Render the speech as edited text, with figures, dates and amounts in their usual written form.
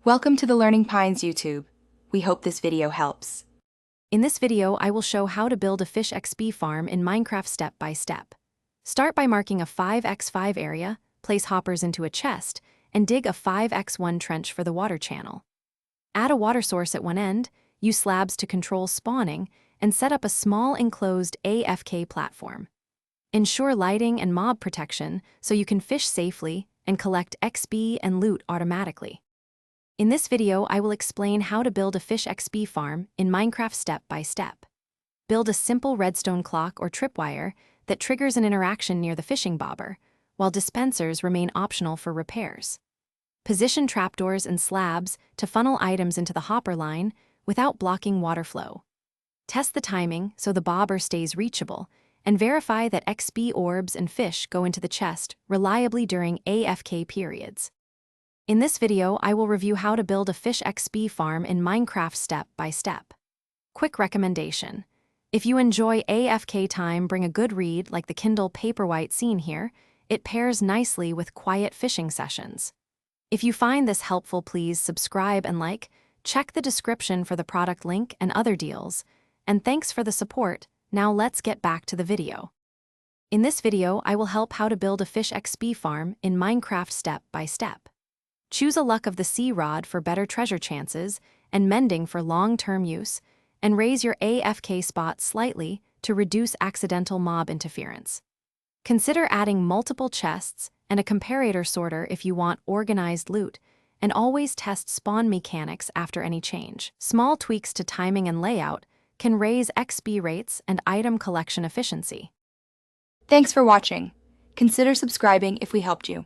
Welcome to the Learning Pines YouTube. We hope this video helps. In this video, I will show how to build a fish XP farm in Minecraft step by step. Start by marking a 5x5 area, place hoppers into a chest, and dig a 5x1 trench for the water channel. Add a water source at one end, use slabs to control spawning, and set up a small enclosed AFK platform. Ensure lighting and mob protection so you can fish safely and collect XP and loot automatically. In this video, I will explain how to build a fish XP farm in Minecraft step by step. Build a simple redstone clock or tripwire that triggers an interaction near the fishing bobber, while dispensers remain optional for repairs. Position trapdoors and slabs to funnel items into the hopper line without blocking water flow. Test the timing so the bobber stays reachable, and verify that XP orbs and fish go into the chest reliably during AFK periods. In this video, I will review how to build a fish XP farm in Minecraft step by step. Quick recommendation: if you enjoy AFK time, bring a good read like the Kindle Paperwhite seen here. It pairs nicely with quiet fishing sessions. If you find this helpful, please subscribe and like. Check the description for the product link and other deals. And thanks for the support. Now let's get back to the video. In this video, I will help how to build a fish XP farm in Minecraft step by step. Choose a Luck of the Sea rod for better treasure chances and mending for long-term use, and raise your AFK spot slightly to reduce accidental mob interference. Consider adding multiple chests and a comparator sorter if you want organized loot, and always test spawn mechanics after any change. Small tweaks to timing and layout can raise XP rates and item collection efficiency. Thanks for watching. Consider subscribing if we helped you.